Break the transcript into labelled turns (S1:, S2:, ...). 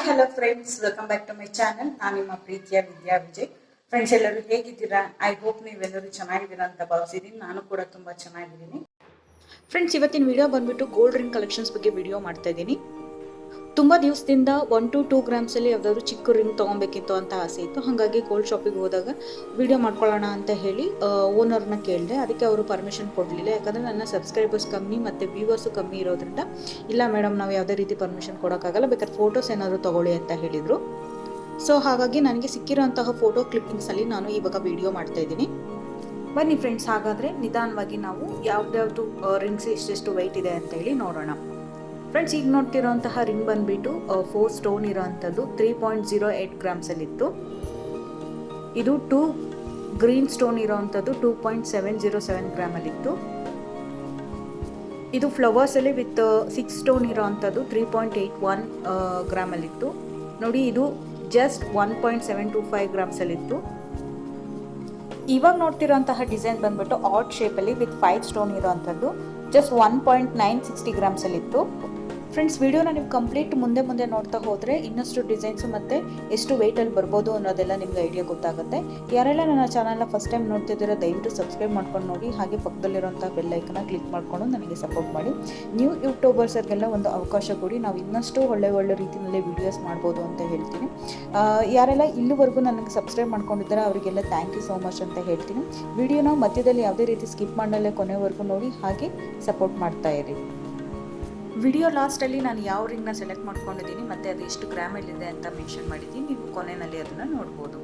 S1: Hello friends, welcome back to my channel. ನಾನು ನಿಮ್ಮ ಪ್ರೀತಿಯ ವಿದ್ಯಾ ವಿಜಯ್. ಫ್ರೆಂಡ್ಸ್, ಎಲ್ಲರೂ ಹೇಗಿದ್ದೀರಾ? ಐ ಹೋಪ್ ನೀವೆಲ್ಲರೂ ಚೆನ್ನಾಗಿದ್ದೀರಾ ಅಂತ ಭಾವಿಸಿದ್ದೀನಿ. ನಾನು ಕೂಡ ತುಂಬ ಚೆನ್ನಾಗಿದ್ದೀನಿ. ಫ್ರೆಂಡ್ಸ್, ಇವತ್ತಿನ ವಿಡಿಯೋ ಬಂದ್ಬಿಟ್ಟು ಗೋಲ್ಡ್ ರಿಂಗ್ ಕಲೆಕ್ಷನ್ಸ್ ಬಗ್ಗೆ ವಿಡಿಯೋ ಮಾಡ್ತಾ ಇದ್ದೀನಿ. ತುಂಬ ದಿವಸದಿಂದ 1 to 2 ಗ್ರಾಮ್ಸಲ್ಲಿ ಯಾವುದಾದ್ರು ಚಿಕ್ಕ ರಿಂಗ್ ತೊಗೊಬೇಕಿತ್ತು ಅಂತ ಆಸೆ ಇತ್ತು. ಹಾಗಾಗಿ ಗೋಲ್ಡ್ ಶಾಪಿಗೆ ಹೋದಾಗ ವಿಡಿಯೋ ಮಾಡ್ಕೊಳ್ಳೋಣ ಅಂತ ಹೇಳಿ ಓನರ್ನ ಕೇಳಿದೆ. ಅದಕ್ಕೆ ಅವರು ಪರ್ಮಿಷನ್ ಕೊಡಲಿಲ್ಲ. ಯಾಕಂದರೆ ನನ್ನ ಸಬ್ಸ್ಕ್ರೈಬರ್ಸ್ ಕಮ್ಮಿ ಮತ್ತು ವ್ಯೂವರ್ಸು ಕಮ್ಮಿ ಇರೋದ್ರಿಂದ, ಇಲ್ಲ ಮೇಡಮ್ ನಾವು ಯಾವುದೇ ರೀತಿ ಪರ್ಮಿಷನ್ ಕೊಡೋಕ್ಕಾಗಲ್ಲ, ಬೇಕಾದ್ರೆ ಫೋಟೋಸ್ ಏನಾದರೂ ತೊಗೊಳ್ಳಿ ಅಂತ ಹೇಳಿದರು. ಸೊ ಹಾಗಾಗಿ ನನಗೆ ಸಿಕ್ಕಿರೋಂತಹ ಫೋಟೋ ಕ್ಲಿಪ್ಪಿಂಗ್ಸಲ್ಲಿ ನಾನು ಇವಾಗ ವಿಡಿಯೋ ಮಾಡ್ತಾಯಿದ್ದೀನಿ. ಬನ್ನಿ ಫ್ರೆಂಡ್ಸ್, ಹಾಗಾದರೆ ನಿಧಾನವಾಗಿ ನಾವು ಯಾವ್ದಾವುದು ರಿಂಗ್ಸ್ ಎಷ್ಟೆಷ್ಟು ವೆಯ್ಟ್ ಇದೆ ಅಂತ ಹೇಳಿ ನೋಡೋಣ. ಫ್ರೆಂಡ್ಸ್, ಈಗ ನೋಡ್ತಿರೋಂತಹ ರಿಂಗ್ ಬಂದುಬಿಟ್ಟು 4 ಸ್ಟೋನ್ ಇರೋವಂಥದ್ದು 3.08 ಗ್ರಾಮ್ಸಲ್ಲಿತ್ತು. ಇದು 2 ಗ್ರೀನ್ ಸ್ಟೋನ್ ಇರೋವಂಥದ್ದು 2.707 ಗ್ರಾಮಲ್ಲಿತ್ತು. ಇದು ಫ್ಲವರ್ಸಲ್ಲಿ ವಿತ್ 6 ಸ್ಟೋನ್ ಇರೋವಂಥದ್ದು 3.81 ಗ್ರಾಮಲ್ಲಿತ್ತು. ನೋಡಿ, ಇದು ಜಸ್ಟ್ 1.725 ಗ್ರಾಮ್ಸಲ್ಲಿತ್ತು. ಇವಾಗ ನೋಡ್ತಿರೋಂತಹ ಡಿಸೈನ್ ಬಂದ್ಬಿಟ್ಟು ಆಟ್ ಶೇಪಲ್ಲಿ ವಿತ್ 5 ಸ್ಟೋನ್ ಇರೋವಂಥದ್ದು ಜಸ್ಟ್ 1.960 ಗ್ರಾಮ್ಸಲ್ಲಿತ್ತು. ಫ್ರೆಂಡ್ಸ್, ವಿಡಿಯೋನ ನೀವು ಕಂಪ್ಲೀಟ್ ಮುಂದೆ ನೋಡ್ತಾ ಹೋದರೆ ಇನ್ನಷ್ಟು ಡಿಸೈನ್ಸು ಮತ್ತು ಎಷ್ಟು ವೆಯ್ಟಲ್ಲಿ ಬರ್ಬೋದು ಅನ್ನೋದೆಲ್ಲ ನಿಮ್ಗೆ ಐಡಿಯಾ ಗೊತ್ತಾಗುತ್ತೆ. ಯಾರೆಲ್ಲ ನನ್ನ ಚಾನಲ್ನ ಫಸ್ಟ್ ಟೈಮ್ ನೋಡ್ತಿದ್ದೀರೋ ದಯವಿಟ್ಟು ಸಬ್ಸ್ಕ್ರೈಬ್ ಮಾಡ್ಕೊಂಡು ನೋಡಿ. ಹಾಗೆ ಪಕ್ಕದಲ್ಲಿರೋಂಥ ಬೆಲ್ ಐಕನ್ನ ಕ್ಲಿಕ್ ಮಾಡಿಕೊಂಡು ನನಗೆ ಸಪೋರ್ಟ್ ಮಾಡಿ. ನ್ಯೂ ಯೂಟ್ಯೂಬರ್ಸರಿಗೆಲ್ಲ ಒಂದು ಅವಕಾಶ ಕೊಡಿ. ನಾವು ಇನ್ನಷ್ಟು ಒಳ್ಳೆ ರೀತಿಯಲ್ಲಿ ವೀಡಿಯೋಸ್ ಮಾಡ್ಬೋದು ಅಂತ ಹೇಳ್ತೀನಿ. ಯಾರೆಲ್ಲ ಇಲ್ಲಿವರೆಗೂ ನನಗೆ ಸಬ್ಸ್ಕ್ರೈಬ್ ಮಾಡ್ಕೊಂಡಿದ್ದಾರೆ ಅವರಿಗೆಲ್ಲ ಥ್ಯಾಂಕ್ ಯು ಸೋ ಮಚ್ ಅಂತ ಹೇಳ್ತೀನಿ. ವಿಡಿಯೋನ ಮಧ್ಯದಲ್ಲಿ ಯಾವುದೇ ರೀತಿ ಸ್ಕಿಪ್ ಮಾಡಲೇ ಕೊನೆವರೆಗೂ ನೋಡಿ, ಹಾಗೆ ಸಪೋರ್ಟ್ ಮಾಡ್ತಾ ಇರಿ. ವಿಡಿಯೋ ಲಾಸ್ಟಲ್ಲಿ ನಾನು ಯಾವ ರಿಂಗ್ನ ಸೆಲೆಕ್ಟ್ ಮಾಡ್ಕೊಂಡಿದ್ದೀನಿ ಮತ್ತು ಅದು ಎಷ್ಟು ಗ್ರಾಮಲ್ಲಿದೆ ಅಂತ ಮೆನ್ಷನ್ ಮಾಡಿದ್ದೀನಿ. ನೀವು ಕೊನೆಯಲ್ಲಿ ಅದನ್ನು ನೋಡ್ಬೋದು.